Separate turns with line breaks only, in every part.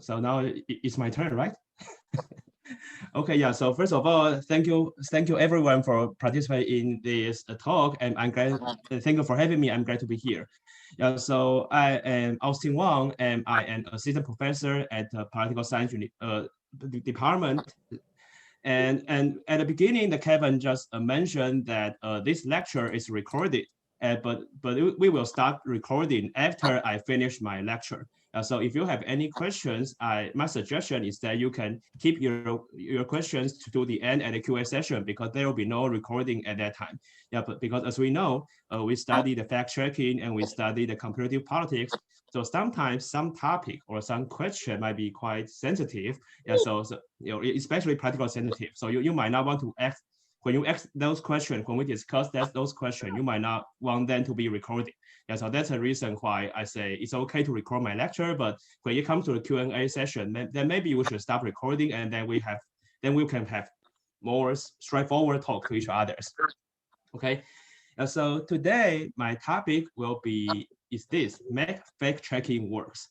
So now it's my turn, right? Okay, yeah. So first of all, thank you everyone for participating in this talk, and I'm glad. Thank you for having me. I'm glad to be here. Yeah. So I am Austin Wang, and I am assistant professor at the political science department. And at the beginning, the Kevin just mentioned that this lecture is recorded, but we will start recording after I finish my lecture. So if you have any questions, my suggestion is that you can keep your questions to the end at the Q&A session, because there will be no recording at that time. Yeah, but because as we know, we study the fact checking and we study the comparative politics. So sometimes some topic or some question might be quite sensitive. Yeah, so especially practical sensitive. So you might not want to ask when you ask those questions, when we discuss those questions, you might not want them to be recorded. Yeah, so that's the reason why I say it's okay to record my lecture, but when it comes to the Q&A session, then maybe we should stop recording, and then we can have more straightforward talk to each others. Okay. So today my topic will be make fact checking works.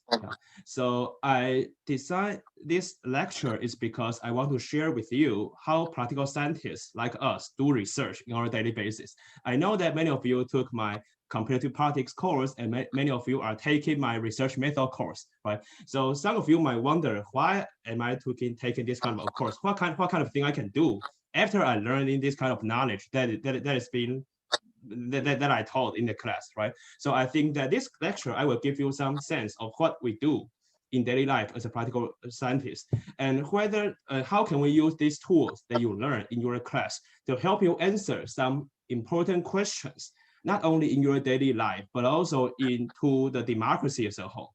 So I designed this lecture is because I want to share with you how practical scientists like us do research in our daily basis. I know that many of you took my comparative politics course, and many of you are taking my research method course, right? So some of you might wonder, why am I taking this kind of course? What kind of thing I can do after I learning this kind of knowledge that has been that I taught in the class, right? So I think that this lecture, I will give you some sense of what we do in daily life as a practical scientist, and whether how can we use these tools that you learn in your class to help you answer some important questions, not only in your daily life, but also into the democracy as a whole.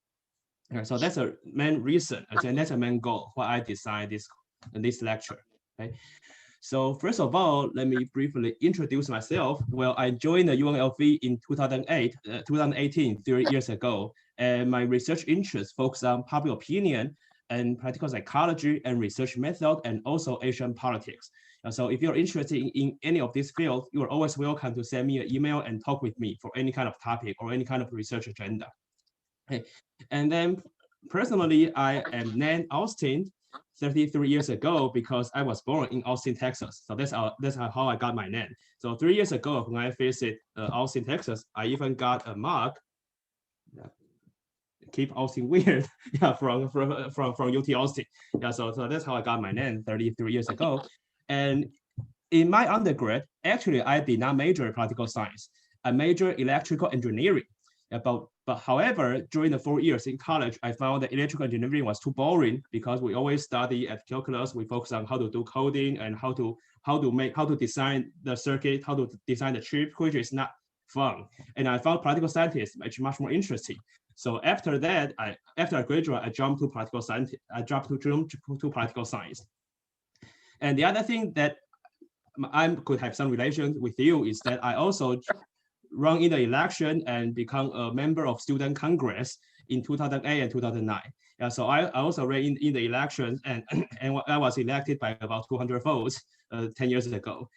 Okay, so that's a main reason, and that's a main goal why I designed this lecture. Okay. So first of all, let me briefly introduce myself. Well, I joined the UNLV in 2018, 3 years ago, and my research interests focus on public opinion and practical psychology and research method, and also Asian politics. So if you're interested in any of these fields, you are always welcome to send me an email and talk with me for any kind of topic or any kind of research agenda. Okay. And then personally, I am named Austin 33 years ago because I was born in Austin, Texas. So that's how I got my name. So 3 years ago, when I visited Austin, Texas, I even got a mug. Keep Austin weird, yeah, from UT Austin. Yeah, so that's how I got my name 33 years ago. And in my undergrad, actually, I did not major in political science. I majored electrical engineering. But however, during the 4 years in college, I found that electrical engineering was too boring because we always study at calculus. We focus on how to do coding and how to design the circuit, how to design the chip, which is not fun. And I found political scientists much more interesting. So after that, after I graduated, I jumped to political science. I jumped to political science. And the other thing that I could have some relation with you is that I also run in the election and become a member of student congress in 2008 and 2009. Yeah, so I also ran in the elections, and I was elected by about 200 votes 10 years ago.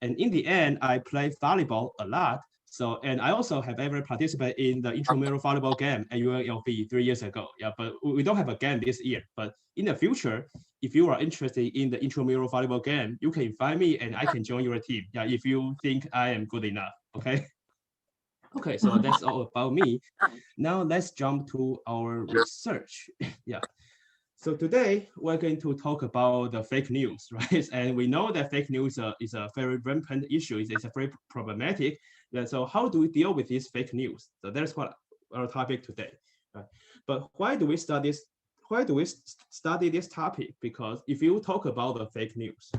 And in the end, I played volleyball a lot. So, and I also have ever participated in the intramural volleyball game at UNLV 3 years ago. Yeah, but we don't have a game this year. But in the future, if you are interested in the intramural volleyball game, you can find me and I can join your team. Yeah, if you think I am good enough. Okay. Okay, so that's all about me. Now let's jump to our research. Yeah. So today we're going to talk about the fake news, right? And we know that fake news is a very rampant issue. It's a very problematic. Yeah, so how do we deal with this fake news? So that's what our topic today. Right? But why do we study this? Why do we study this topic? Because if you talk about the fake news,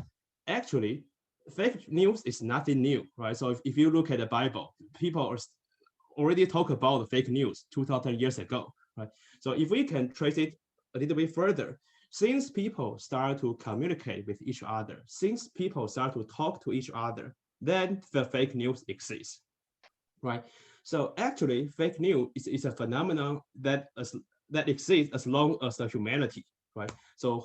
actually, fake news is nothing new, right? So if you look at the Bible, people are already talk about the fake news 2,000 years ago, right? So if we can trace it a little bit further, since people start to communicate with each other, since people start to talk to each other, then the fake news exists, right? So actually, fake news is a phenomenon that exists as long as the humanity, right? So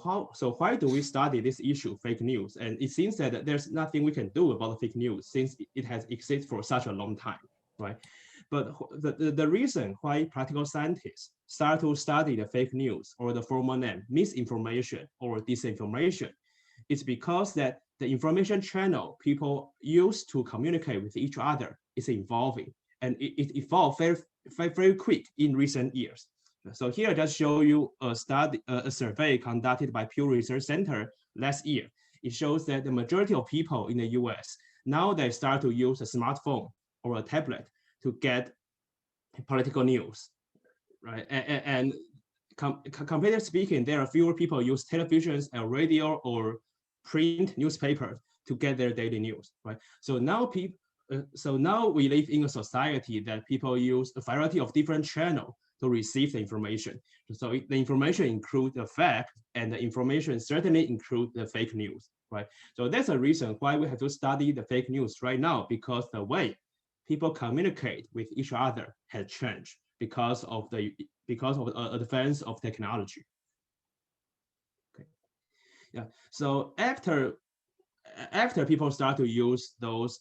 why do we study this issue, fake news? And it seems that there's nothing we can do about the fake news since it has existed for such a long time, right? But the reason why political scientists start to study the fake news, or the formal name, misinformation or disinformation, is because that the information channel people use to communicate with each other is evolving, and it evolved very quick in recent years. So here I just show you a survey conducted by Pew Research Center last year. It shows that the majority of people in the US, now they start to use a smartphone or a tablet to get political news, right? And comparatively speaking, there are fewer people use televisions and radio or print newspapers to get their daily news, right? So now we live in a society that people use a variety of different channels to receive the information. So the information includes the fact, and the information certainly includes the fake news, right? So that's a reason why we have to study the fake news right now, because the way people communicate with each other has changed because of the advance of technology. Okay. Yeah. So after people start to use those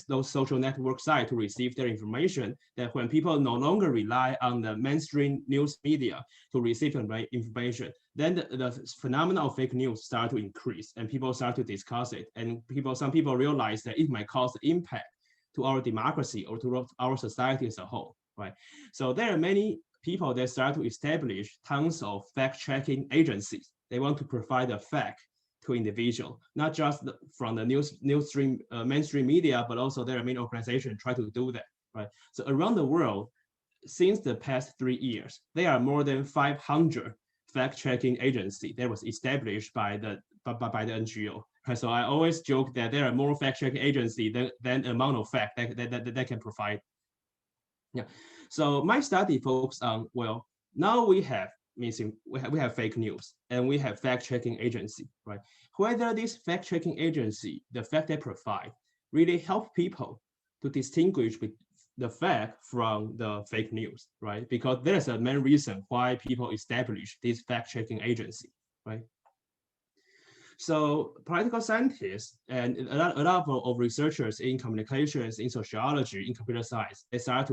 those social network sites to receive their information, that when people no longer rely on the mainstream news media to receive information, then the phenomenon of fake news start to increase, and people start to discuss it, and some people realize that it might cause impact to our democracy or to our society as a whole, right? So there are many people that start to establish tons of fact-checking agencies. They want to provide a fact to individual, not just from the mainstream media, but also there are many organizations try to do that, right? So around the world, since the past 3 years, there are more than 500 fact-checking agencies that was established by the NGO. Right? So I always joke that there are more fact-checking agencies than the amount of fact that can provide. Yeah. So my study focused on, well, now we have fake news and we have fact-checking agency, right? Whether this fact-checking agency, the fact they provide, really help people to distinguish the fact from the fake news, right? Because there's a main reason why people establish this fact-checking agency, right? So political scientists and a lot of researchers in communications, in sociology, in computer science, they start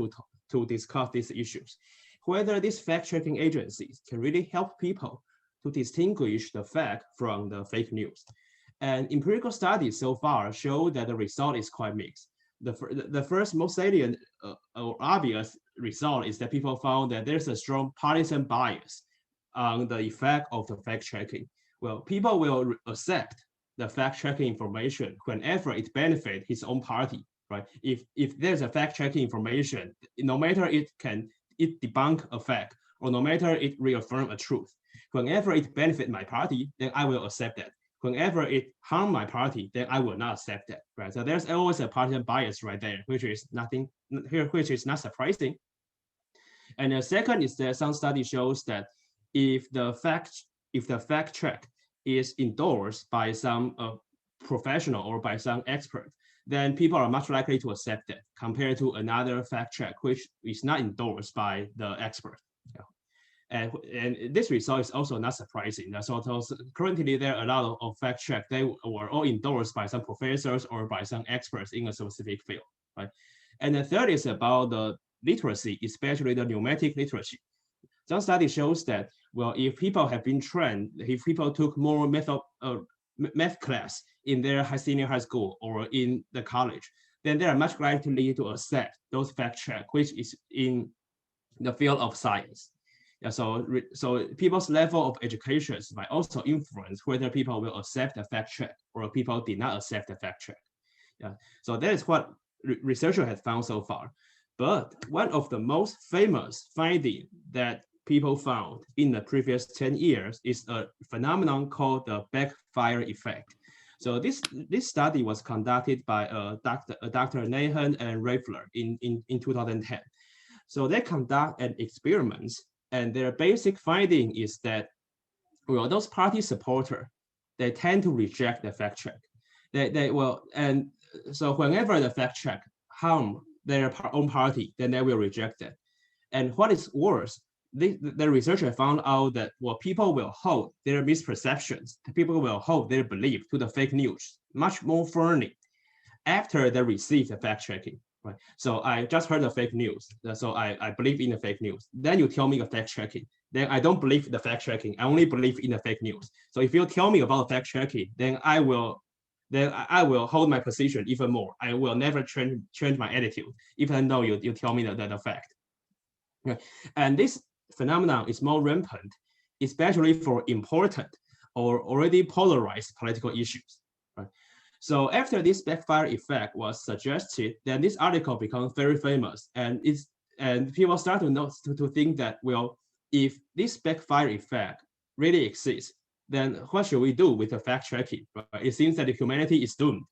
to discuss these issues. Whether these fact-checking agencies can really help people to distinguish the fact from the fake news. And empirical studies so far show that the result is quite mixed. The first most salient or obvious result is that people found that there's a strong partisan bias on the effect of the fact-checking. Well, people will accept the fact-checking information whenever it benefits his own party, right? If there's a fact-checking information, no matter it debunk a fact, or no matter it reaffirm a truth, whenever it benefit my party, then I will accept that. Whenever it harm my party, then I will not accept that, right? So there's always a partisan bias right there, which is not surprising. And the second is that some study shows that if the fact check is endorsed by some professional or by some expert, then people are much likely to accept it compared to another fact check which is not endorsed by the expert. Yeah. And this result is also not surprising. So currently there are a lot of fact check. They were all endorsed by some professors or by some experts in a specific field, right? And the third is about the literacy, especially the numeric literacy. Some study shows that, well, if people have been trained, if people took more math class in their senior high school or in the college, then they are much likely to accept those fact check, which is in the field of science. Yeah, so people's level of education might also influence whether people will accept the fact check or people did not accept the fact check. Yeah, so that is what researchers have found so far. But one of the most famous findings that people found in the previous 10 years is a phenomenon called the backfire effect. So this study was conducted by Dr. Nathan and Raeffler in 2010. So they conduct an experiment, and their basic finding is that, well, those party supporters, they tend to reject the fact check. And so whenever the fact check harm their own party, then they will reject it. And what is worse, the researcher found out that, well, people will hold their misperceptions, people will hold their belief to the fake news much more firmly after they receive the fact checking, right? So I just heard the fake news. So I believe in the fake news. Then you tell me the fact checking. Then I don't believe the fact checking. I only believe in the fake news. So if you tell me about fact checking, then I will hold my position even more. I will never change my attitude, even though you tell me the fact. Okay. And this phenomenon is more rampant, especially for important or already polarized political issues. Right? So after this backfire effect was suggested, then this article becomes very famous, and people start to think that, well, if this backfire effect really exists, then what should we do with the fact checking? Right? It seems that humanity is doomed,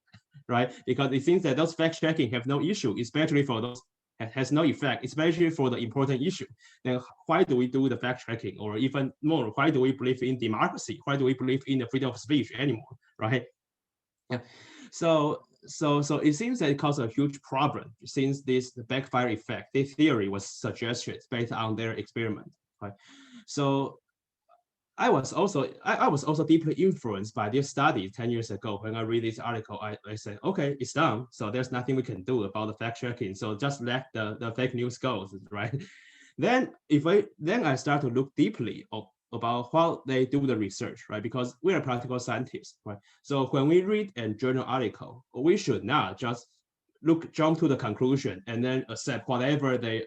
right? Because it seems that those fact checking have no issue, especially for those has no effect, especially for the important issue. Then why do we do the fact checking? Or even more, why do we believe in democracy? Why do we believe in the freedom of speech anymore, right? Yeah. So it seems that it caused a huge problem since this backfire effect, this theory was suggested based on their experiment, right? So I was also deeply influenced by this study 10 years ago. When I read this article, I said, okay, it's done. So there's nothing we can do about the fact checking. So just let the fake news go, right? Then I start to look deeply about how they do the research, right? Because we are practical scientists, right? So when we read a journal article, we should not just jump to the conclusion and then accept whatever they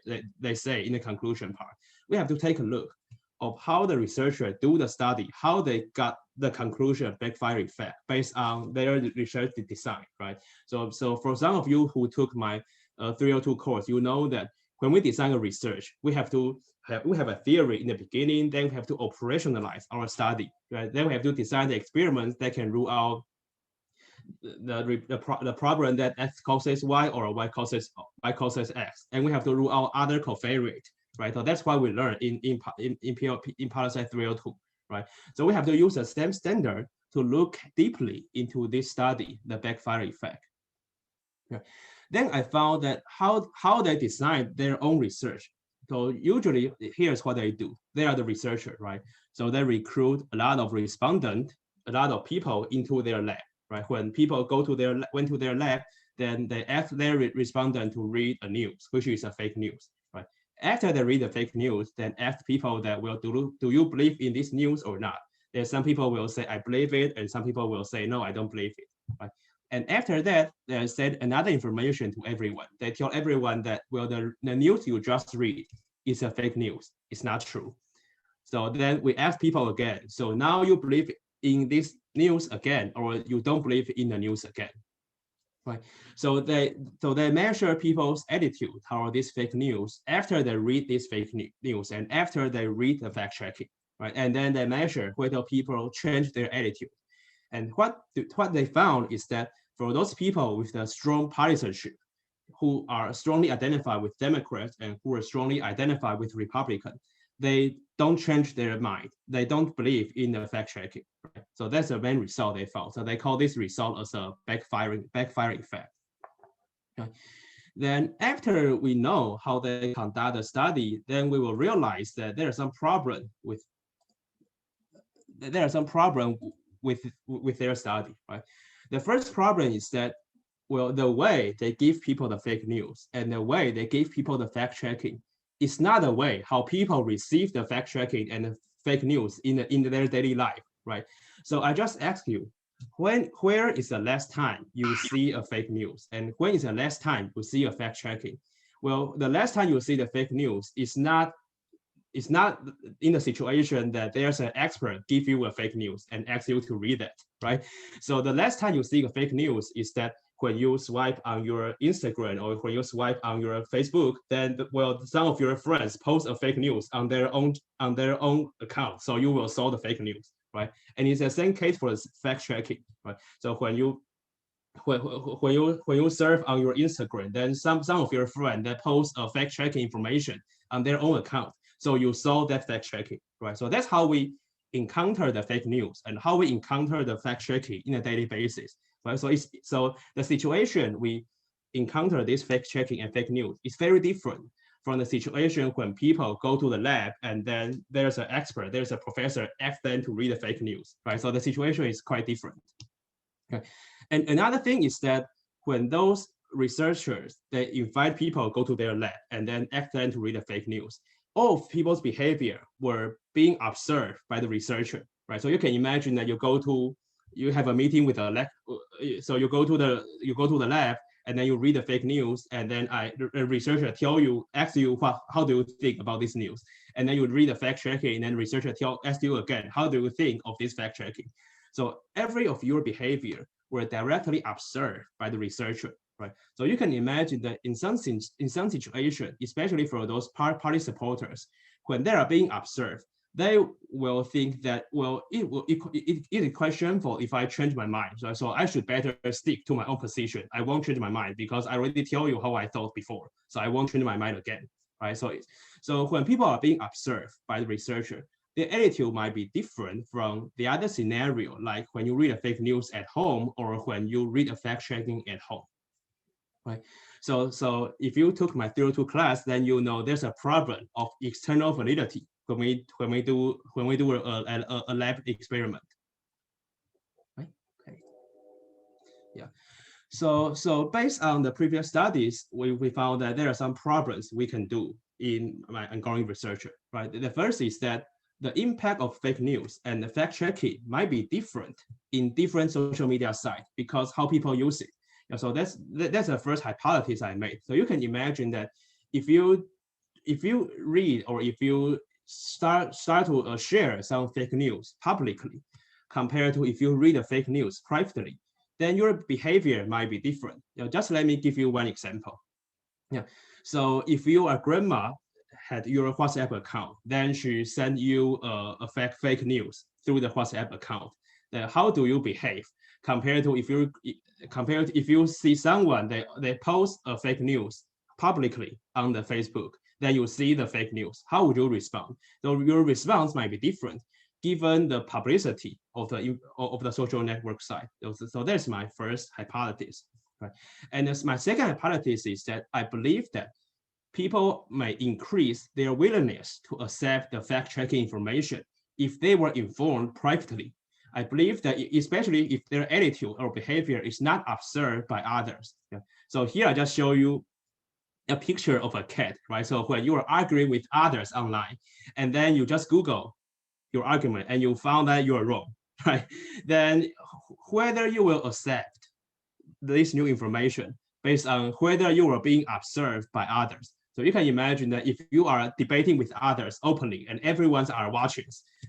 say in the conclusion part. We have to take a look of how the researcher do the study, how they got the conclusion of backfire effect based on their research design, right? So for some of you who took my 302 course, you know that when we design a research, we have a theory in the beginning, then we have to operationalize our study, right? Then we have to design the experiments that can rule out the problem that X causes Y or Y causes X, and we have to rule out other covariate, right? So that's why we learn in policy 302, right? So we have to use the same standard to look deeply into this study, the backfire effect. Yeah. Then I found that how they design their own research. So usually, here's what they do. They are the researcher, right? So they recruit a lot of respondents, a lot of people into their lab, right? When people went to their lab, then they ask their respondent to read a news, which is a fake news, right? After they read the fake news, then ask people that, well, do you believe in this news or not? Then some people will say, I believe it, and some people will say, no, I don't believe it, right? And after that, they said another information to everyone. They tell everyone that, well, the news you just read is a fake news. It's not true. So then we ask people again. So now you believe in this news again, or you don't believe in the news again, right? So they measure people's attitude toward this fake news after they read this fake news and after they read the fact checking, right? And then they measure whether people change their attitude. And what they found is that for those people with the strong partisanship, who are strongly identified with Democrats and who are strongly identified with Republicans, they don't change their mind. They don't believe in the fact checking. Right? So that's the main result they found. So they call this result as a backfire effect. Okay. Then after we know how they conduct the study, then we will realize that there are some problem with their study, right? The first problem is that, well, the way they give people the fake news and the way they give people the fact checking is not the way how people receive the fact checking and the fake news in their daily life, right? So I just ask you, where is the last time you see a fake news, and when is the last time you see a fact checking? Well, the last time you see the fake news is not in a situation that there's an expert give you a fake news and ask you to read it, right? So the last time you see a fake news is that when you swipe on your Instagram or when you swipe on your Facebook, then, well, some of your friends post a fake news on their own account, so you will saw the fake news, right? And it's the same case for fact checking, right? So when you surf on your Instagram, then some of your friends that post a fact checking information on their own account, so you saw that fact checking, right? So that's how we encounter the fake news and how we encounter the fact checking in a daily basis, right? So the situation we encounter this fact checking and fake news is very different from the situation when people go to the lab and then there's an expert, there's a professor ask them to read the fake news, right? So the situation is quite different. Okay. And another thing is that when those researchers, they invite people go to their lab and then ask them to read the fake news. All of people's behavior were being observed by the researcher, right? So you can imagine that you have a meeting with a lab, so you go to the lab and then you read the fake news, and then the researcher asks you how do you think about this news, and then you read the fact checking, and then researcher asks you again, how do you think of this fact checking? So every of your behavior were directly observed by the researcher, right? So you can imagine that in some situation, especially for those party supporters, when they are being observed, they will think that, well, it is quite shameful if I change my mind. So I should better stick to my own position. I won't change my mind because I already tell you how I thought before. So I won't change my mind again, right? So when people are being observed by the researcher, the attitude might be different from the other scenario, like when you read a fake news at home or when you read a fact checking at home, right? So if you took my theory 2 class, then you know there's a problem of external validity when we do a lab experiment, right? Okay. Yeah. So based on the previous studies, we found that there are some problems we can do in my ongoing research, right? The first is that the impact of fake news and the fact checking might be different in different social media sites because how people use it. Yeah, so that's the first hypothesis I made. So you can imagine that if you read or if you start to share some fake news publicly compared to if you read the fake news privately, then your behavior might be different. Just let me give you one example. Yeah. So if your grandma had your WhatsApp account, then she sent you a fake news through the WhatsApp account. Then how do you behave compared to if you see someone they post a fake news publicly on the Facebook, then you see the fake news. How would you respond? So your response might be different given the publicity of the social network site. So that's my first hypothesis. Right? And my second hypothesis is that I believe that people may increase their willingness to accept the fact-checking information if they were informed privately. I believe that especially if their attitude or behavior is not observed by others. Yeah. So here I just show you a picture of a cat, right? So when you are arguing with others online, and then you just Google your argument and you found that you are wrong, right? Then whether you will accept this new information based on whether you are being observed by others. So you can imagine that if you are debating with others openly and everyone's are watching,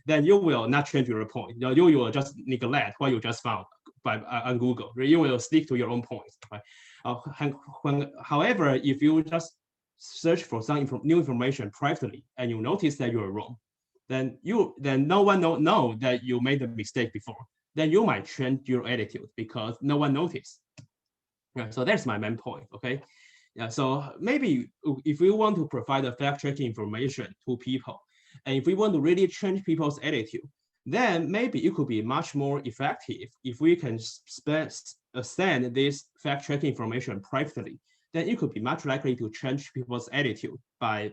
then you will not change your point. You will just neglect what you just found on Google. You will stick to your own point. Right? However, if you just search for some new information privately and you notice that you are wrong, then no one know that you made a mistake before. Then you might change your attitude because no one noticed. Yeah, so that's my main point. Okay. Yeah, so maybe if we want to provide a fact-checking information to people, and if we want to really change people's attitude, then maybe it could be much more effective if we can send this fact-checking information privately. Then it could be much likely to change people's attitude by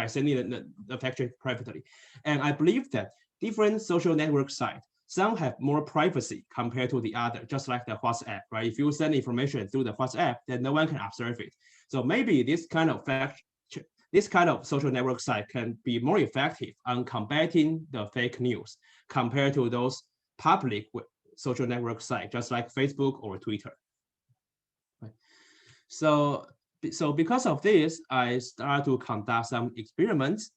sending the fact-check privately. And I believe that different social network sites, some have more privacy compared to the other, just like the WhatsApp, right? If you send information through the WhatsApp, then no one can observe it. So maybe this kind of social network site can be more effective on combating the fake news compared to those public social network sites, just like Facebook or Twitter. Right. So because of this, I started to conduct some experiments.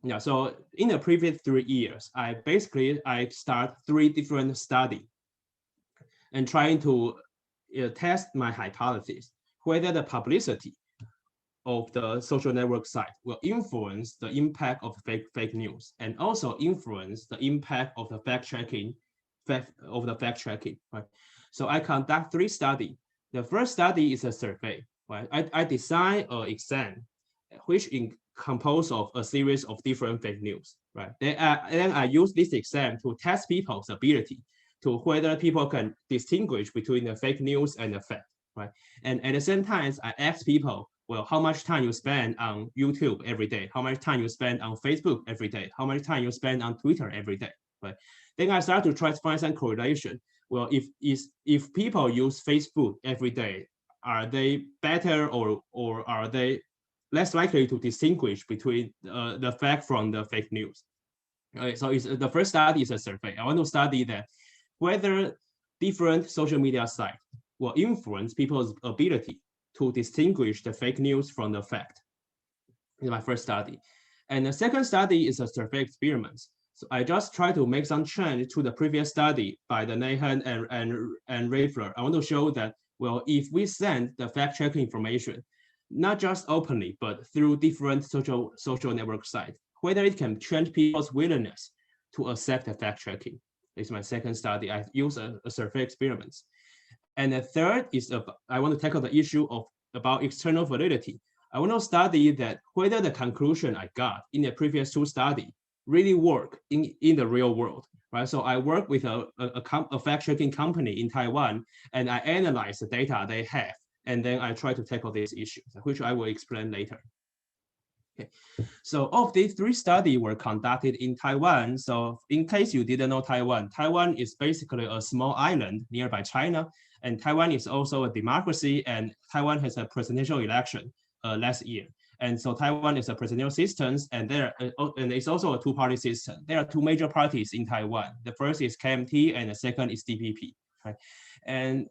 Yeah, so in the previous 3 years, I start 3 different studies and trying to test my hypothesis, whether the publicity of the social network site will influence the impact of fake news and also influence the impact of the fact-checking. Right? So I conduct 3 studies. The first study is a survey. Right? I design an exam which composed of a series of different fake news, right? Then I use this exam to test people's ability to whether people can distinguish between the fake news and the fact, right? And at the same time, I ask people, well, how much time you spend on YouTube every day? How much time you spend on Facebook every day? How much time you spend on Twitter every day, right? Then I started to try to find some correlation. Well, if people use Facebook every day, are they better or are they less likely to distinguish between the fact from the fake news? Right, so the first study is a survey. I want to study that whether different social media sites will influence people's ability to distinguish the fake news from the fact. In my first study. And the second study is a survey experiment. So I just try to make some change to the previous study by the Nathan and Raeffler. I want to show that, well, if we send the fact-checking information, not just openly, but through different social network sites, whether it can change people's willingness to accept the fact-checking. This is my second study. I use a survey experiments. And the third is I want to tackle the issue about external validity. I want to study that whether the conclusion I got in the previous two studies really work in the real world, right? So I work with a fact-checking company in Taiwan, and I analyze the data they have, and then I try to tackle these issues, which I will explain later. Okay. So of these three studies were conducted in Taiwan. So in case you didn't know Taiwan, Taiwan is basically a small island nearby China, and Taiwan is also a democracy, and Taiwan has a presidential election last year. And so Taiwan is a presidential system, and it's also a two-party system. There are two major parties in Taiwan. The first is KMT, and the second is DPP. Right? And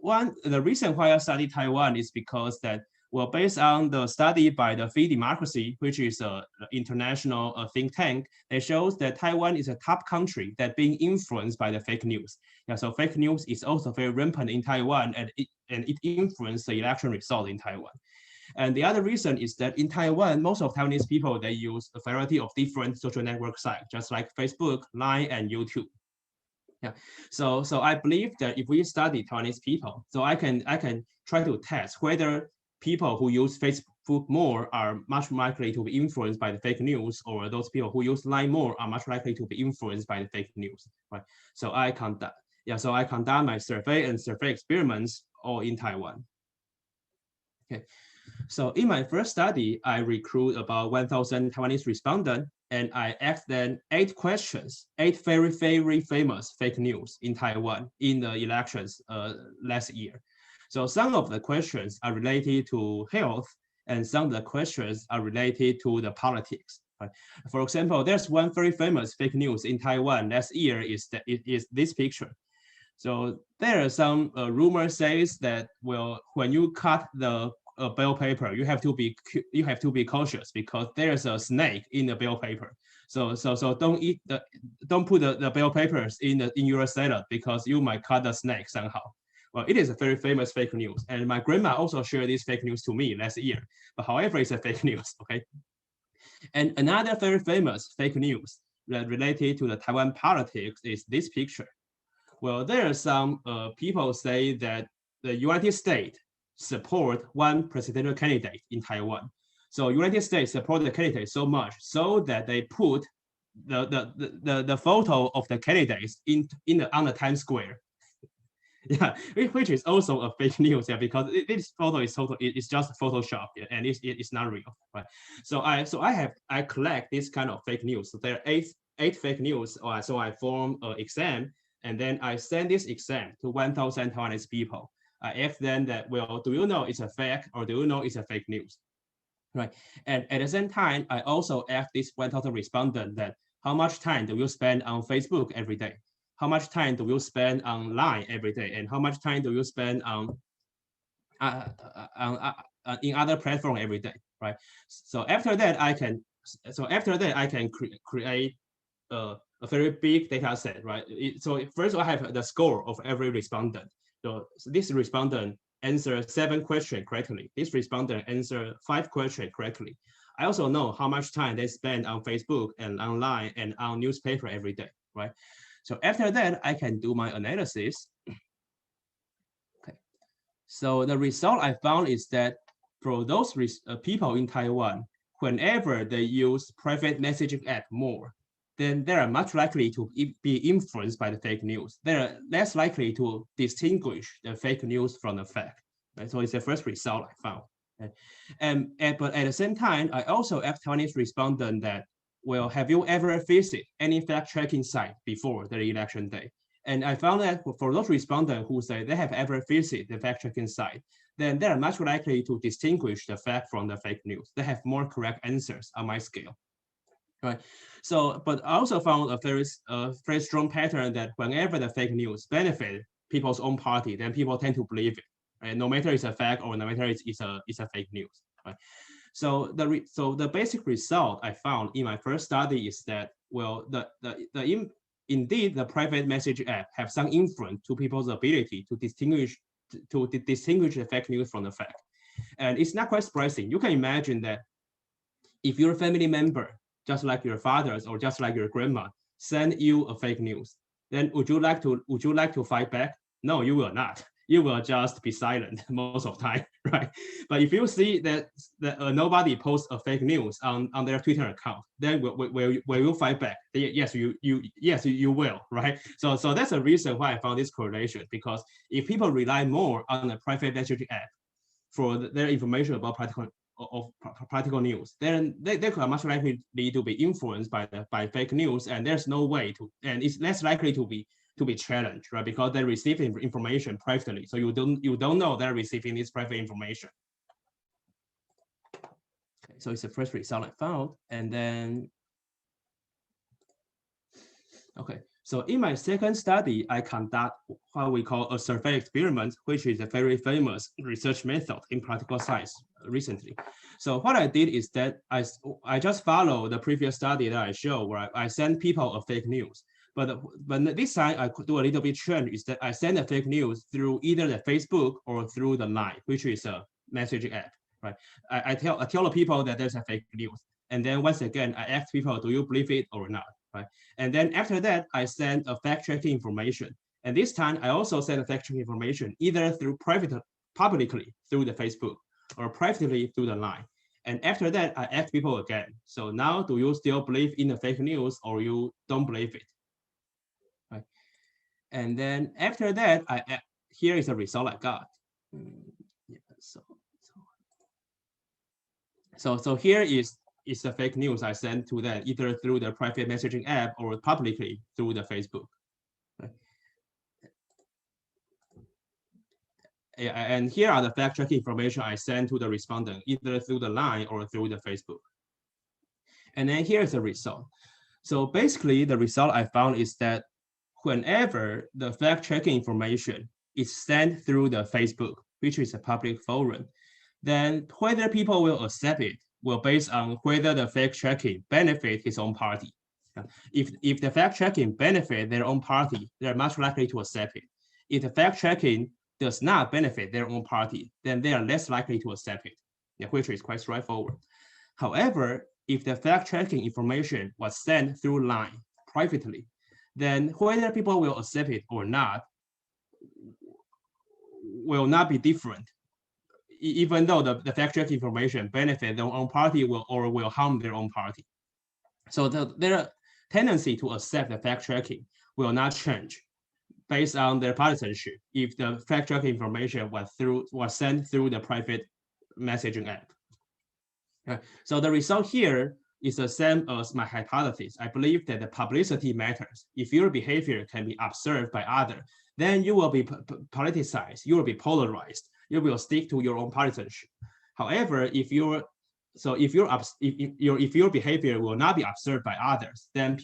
the reason why I study Taiwan is because that, well, based on the study by the Free Democracy, which is an international think tank, it shows that Taiwan is a top country that being influenced by the fake news. Yeah, so fake news is also very rampant in Taiwan, and it influenced the election result in Taiwan. And the other reason is that in Taiwan, most of Taiwanese people, they use a variety of different social network sites, just like Facebook, Line, and YouTube. Yeah, so I believe that if we study Taiwanese people, so I can try to test whether people who use Facebook more are much likely to be influenced by the fake news, or those people who use Line more are much likely to be influenced by the fake news, right? So I conduct my survey and survey experiments all in Taiwan. Okay. So in my first study, I recruit about 1,000 Taiwanese respondents, and I asked them 8 questions, 8 very, very famous fake news in Taiwan in the elections last year. So some of the questions are related to health, and some of the questions are related to the politics. Right? For example, there's one very famous fake news in Taiwan last year is this picture. So there are some rumors says that, well, when you cut the bell paper, you have to be cautious because there's a snake in the bell paper. So don't put the bell papers in your salad because you might cut the snake somehow. Well, it is a very famous fake news, and my grandma also shared this fake news to me last year. But however, it's a fake news, okay? And another very famous fake news that related to the Taiwan politics is this picture. Well, there are some people say that the United States support one presidential candidate in Taiwan. So United States support the candidate so much so that they put the photo of the candidates on the Times Square. Yeah, which is also a fake news, yeah, because this photo is it's just Photoshop, yeah, and it's not real, right? So I collect this kind of fake news. So there are eight fake news. So I form an exam, and then I send this exam to 1,000 Taiwanese people. I ask them that, well, do you know it's a fact or do you know it's a fake news, right? And at the same time, I also ask this 1,000 respondent that how much time do you spend on Facebook every day? How much time do you spend online every day, and how much time do you spend on in other platform every day, right? So after that, I can create a very big data set, right? So first I have the score of every respondent. So this respondent answered 7 questions correctly. This respondent answered 5 questions correctly. I also know how much time they spend on Facebook and online and on newspaper every day, right? So after that, I can do my analysis. Okay. So the result I found is that for those people in Taiwan, whenever they use private messaging app more, then they are much likely to be influenced by the fake news. They are less likely to distinguish the fake news from the fact. Right? So it's the first result I found. Right? But at the same time, I also asked Taiwanese respondents that, well, have you ever visited any fact-checking site before the election day? And I found that for those respondents who say they have ever visited the fact-checking site, then they are much likely to distinguish the fact from the fake news. They have more correct answers on my scale. Right. So, but I also found a very strong pattern that whenever the fake news benefit people's own party, then people tend to believe it. Right? No matter it's a fact or no matter it's a fake news. Right. So the basic result I found in my first study is that, well, indeed the private message app have some influence to people's ability to distinguish the fake news from the fact. And it's not quite surprising. You can imagine that if your family member, just like your fathers or just like your grandma, send you a fake news, then would you like to fight back? No, you will not. You will just be silent most of the time, right? But if you see that nobody posts a fake news on their Twitter account, then will you fight back? Yes, you will, right? So that's a reason why I found this correlation, because if people rely more on a private messaging app for their information about practical news, then they could much likely to be influenced by fake news, and there's no way to, and it's less likely to be challenged, right? Because they receive information privately, so you don't know they're receiving this private information. Okay, so it's the first result I found, and then okay. So in my second study, I conduct what we call a survey experiment, which is a very famous research method in political science recently. So what I did is that I just follow the previous study that I showed, where I send people a fake news. But this time I could do a little bit change, is that I send a fake news through either the Facebook or through the Line, which is a messaging app, right? I tell the people that there's a fake news. And then once again, I ask people, do you believe it or not? Right? And then after that, I send a fact-checking information. And this time, I also send a fact-checking information either through publicly through the Facebook or privately through the Line. And after that, I ask people again. So now, do you still believe in the fake news or you don't believe it? Right? And then after that, here is the result I got. Yeah, so here is the fake news I sent to them either through the private messaging app or publicly through the Facebook. Right? Yeah, and here are the fact-checking information I sent to the respondent either through the Line or through the Facebook. And then here's the result. So basically, the result I found is that whenever the fact-checking information is sent through the Facebook, which is a public forum, then whether people will accept it will based on whether the fact-checking benefit his own party. If the fact-checking benefit their own party, they're much likely to accept it. If the fact-checking does not benefit their own party, then they are less likely to accept it, which is quite straightforward. However, if the fact-checking information was sent through Line privately, then whether people will accept it or not will not be different, even though the fact-checking information benefit their own party will harm their own party. So their tendency to accept the fact-checking will not change based on their partisanship if the fact-checking information was sent through the private messaging app. Okay. So the result here is the same as my hypothesis. I believe that the publicity matters. If your behavior can be observed by others, then you will be politicized, you will be polarized, you will stick to your own partisanship. However, if your behavior will not be observed by others, then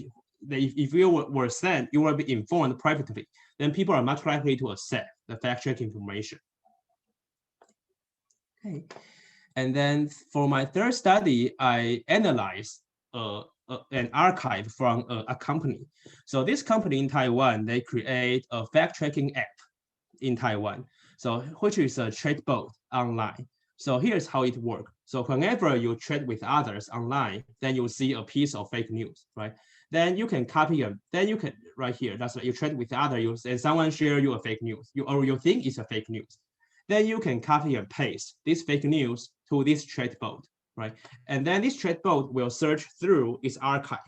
if you were sent, you will be informed privately, then people are much likely to accept the fact-check information. Okay. And then for my third study, I analyzed an archive from a company. So this company in Taiwan, they create a fact-checking app in Taiwan, so which is a chatbot online. So here's how it works. So whenever you chat with others online, then you see a piece of fake news, right? Then you can copy them. Then you can right here. That's like you chat with others, and someone share you a fake news. You think it's a fake news. Then you can copy and paste this fake news to this chatbot, right? And then this chatbot will search through its archive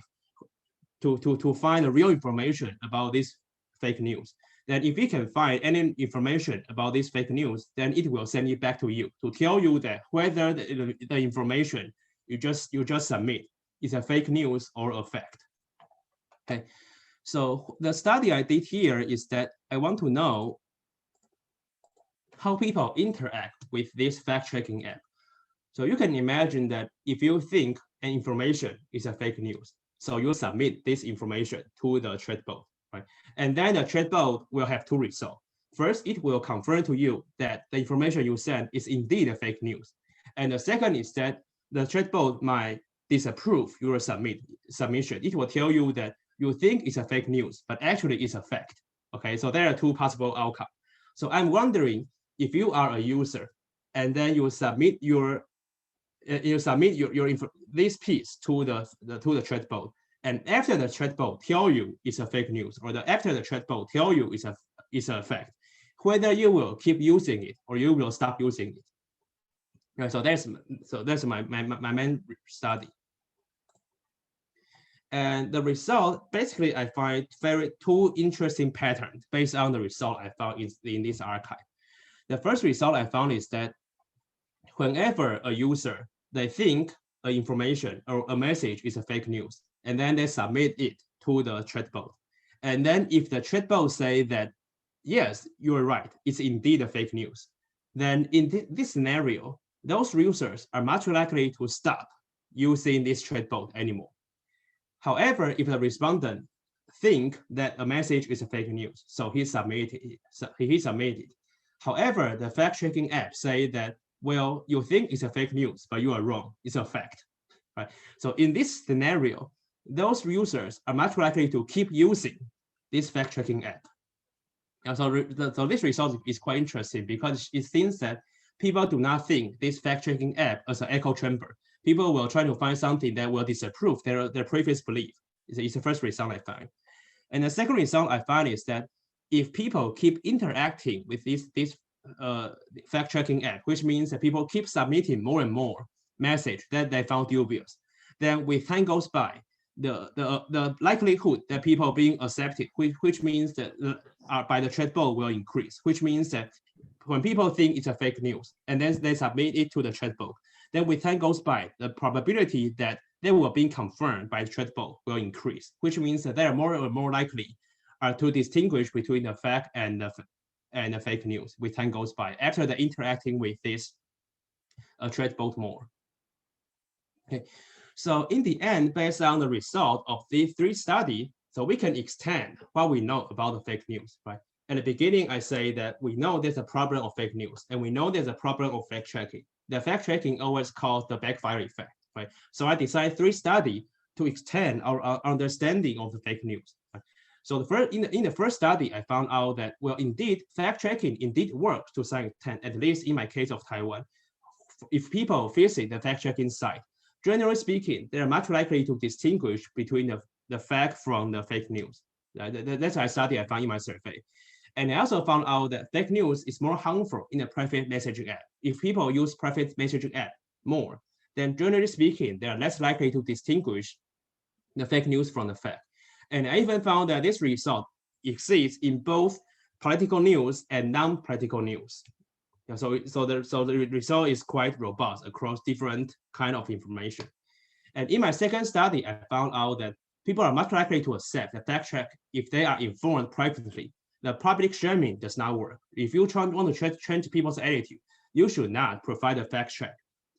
to find the real information about this fake news. Then if it can find any information about this fake news, then it will send it back to you to tell you that whether the information you just submit is a fake news or a fact. Okay, so the study I did here is that I want to know how people interact with this fact-checking app. So you can imagine that if you think an information is a fake news, so you submit this information to the chatbot, right? And then the chatbot will have two results. First, it will confirm to you that the information you sent is indeed a fake news. And the second is that the chatbot might disapprove your submission. It will tell you that you think it's a fake news, but actually it's a fact. Okay, so there are two possible outcomes. So I'm wondering if you are a user and then you submit this piece to the chatbot, and after the chatbot tell you it's a fake news, or after the chatbot tell you it's a fact, whether you will keep using it or you will stop using it. Right, so that's my main study. And the result, basically, I find two interesting patterns based on the result I found in this archive. The first result I found is that whenever a user, they think an information or a message is a fake news, and then they submit it to the chatbot. And then if the chatbot say that, yes, you're right, it's indeed a fake news, then in this scenario, those users are much likely to stop using this chatbot anymore. However, if the respondent think that a message is a fake news, so he submitted it. However, the fact-checking app say that, well, you think it's a fake news, but you are wrong. It's a fact, right? So in this scenario, those users are much likely to keep using this fact-checking app. And so this result is quite interesting because it seems that people do not think this fact-checking app as an echo chamber. People will try to find something that will disapprove their previous belief. It's the first result I find. And the second result I find is that if people keep interacting with this fact-checking app, which means that people keep submitting more and more message that they found dubious, then with time goes by, the likelihood that people being accepted, which means that by the chatbot will increase, which means that when people think it's a fake news and then they submit it to the chatbot, then with time goes by, the probability that they will be confirmed by the chatbot will increase, which means that they are more and more likely to distinguish between the fact and the fake news with time goes by after the interacting with this chatbot more. Okay, so in the end, based on the result of these three studies, so we can extend what we know about the fake news, right? At the beginning, I say that we know there's a problem of fake news, and we know there's a problem of fact checking. The fact checking always called the backfire effect, right? So I decided three studies to extend our understanding of the fake news. Right? So in the first study, I found out that, well, indeed, fact checking indeed works to some extent, at least in my case of Taiwan. If people visit the fact checking site, generally speaking, they are much likely to distinguish between the fact from the fake news. That's a study I found in my survey. And I also found out that fake news is more harmful in a private messaging app. If people use private messaging app more, then generally speaking, they are less likely to distinguish the fake news from the fact. And I even found that this result exists in both political news and non-political news. Yeah, so the result is quite robust across different kind of information. And in my second study, I found out that people are much likely to accept the fact check if they are informed privately. The public shaming does not work. If you want to change people's attitude, you should not provide a fact check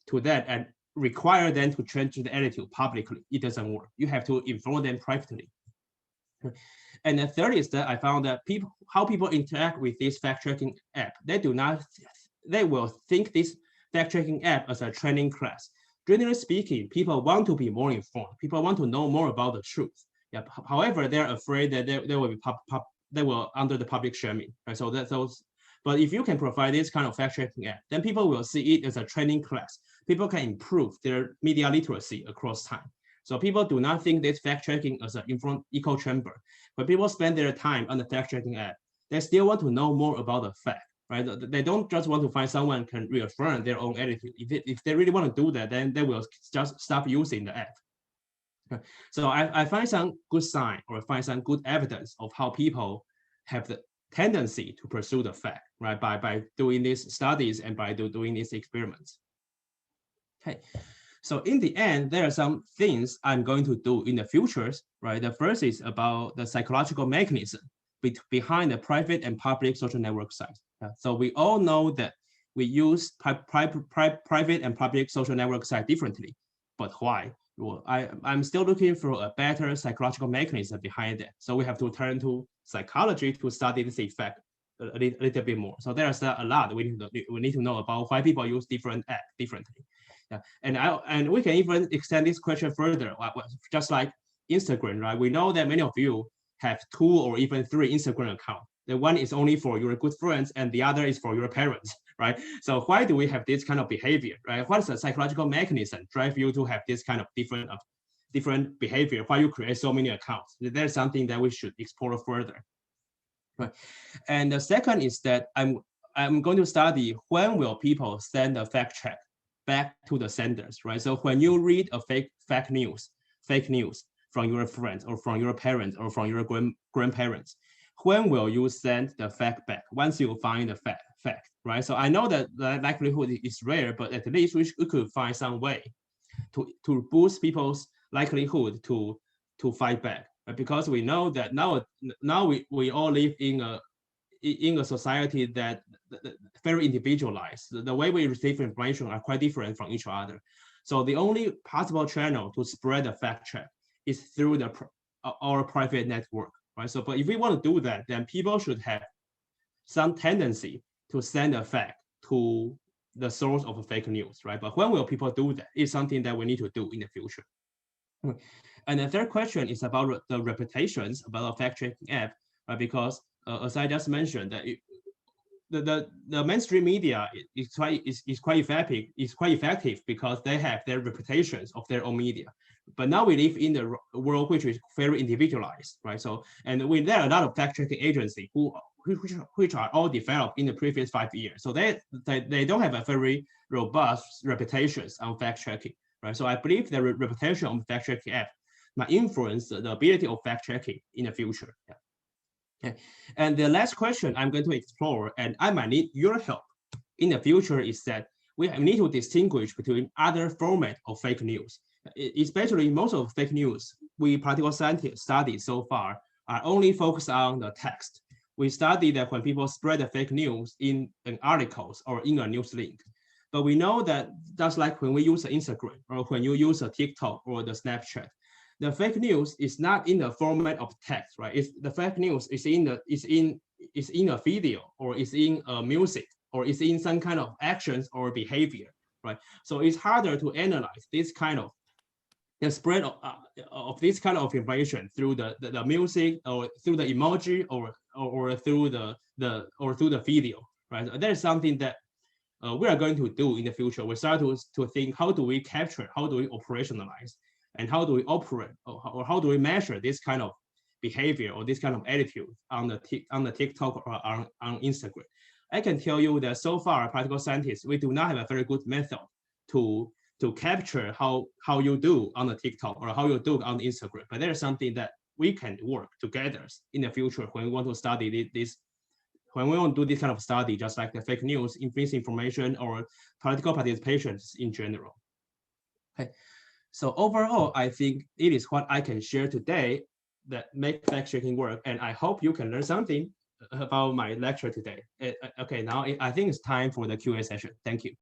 to that and require them to change the attitude publicly. It doesn't work. You have to inform them privately. And the third is that I found that how people interact with this fact-checking app, they will think this fact-checking app as a training class. Generally speaking, people want to be more informed. People want to know more about the truth. Yeah. However, they're afraid that they will under the public shaming. Right? So but if you can provide this kind of fact-checking app, then people will see it as a training class. People can improve their media literacy across time. So people do not think this fact-checking as an echo chamber. When people spend their time on the fact-checking app, they still want to know more about the fact, right? They don't just want to find someone can reaffirm their own attitude. If they really want to do that, then they will just stop using the app. So I find some good sign or find some good evidence of how people have the tendency to pursue the fact, right? By doing these studies and by doing these experiments. Okay. So in the end, there are some things I'm going to do in the futures, right? The first is about the psychological mechanism behind the private and public social network sites. So we all know that we use private and public social network sites differently, but why? Well, I'm still looking for a better psychological mechanism behind it. So we have to turn to psychology to study this effect a little bit more. So there's a lot we need to know about why people use different apps differently. Yeah. And we can even extend this question further, just like Instagram, right? We know that many of you have 2 or even 3 Instagram accounts. The one is only for your good friends and the other is for your parents, right? So why do we have this kind of behavior, right? What is the psychological mechanism drive you to have this kind of different behavior? Why you create so many accounts? There's something that we should explore further. Right. And the second is that I'm going to study when will people send a fact check back to the senders, right? So when you read a fake news from your friends or from your parents or from your grandparents, when will you send the fact back once you find the fact, right? So I know that the likelihood is rare, but at least we could find some way to boost people's likelihood to fight back, right? Because we know that now we all live in a society that very individualized. The way we receive information are quite different from each other. So the only possible channel to spread the fact check is through our private network, right? So, but if we want to do that, then people should have some tendency to send a fact to the source of a fake news, right? But when will people do that? It's something that we need to do in the future. And the third question is about the reputations about a fact-checking app, right? Because as I just mentioned, that the mainstream media is quite effective because they have their reputations of their own media. But now we live in the world which is very individualized, right? So and there are a lot of fact-checking agencies which are all developed in the previous 5 years. So they don't have a very robust reputations on fact-checking, right? So I believe the reputation of fact-checking app might influence the ability of fact-checking in the future. Yeah. Okay. And the last question I'm going to explore, and I might need your help in the future, is that we need to distinguish between other format of fake news. Especially most of fake news we political scientists studied so far are only focused on the text. We study that when people spread the fake news in an articles or in a news link. But we know that just like when we use Instagram or when you use a TikTok or the Snapchat, the fake news is not in the format of text, right? The fake news is in a video or is in a music or is in some kind of actions or behavior, right? So it's harder to analyze this kind of the spread of this kind of information through the music or through the emoji or through the video, right? That is something that we are going to do in the future. We start to think, how do we capture, how do we operationalize, and how do we operate, or how do we measure this kind of behavior or this kind of attitude on the TikTok or on Instagram? I can tell you that so far, political scientists, we do not have a very good method to capture how you do on the TikTok or how you do on Instagram. But there's something that we can work together in the future when we want to study this. When we want to do this kind of study, just like the fake news, misinformation, or political participations in general. Okay. So overall, I think it is what I can share today that make fact-checking work, and I hope you can learn something about my lecture today. Okay, now I think it's time for the Q&A session. Thank you.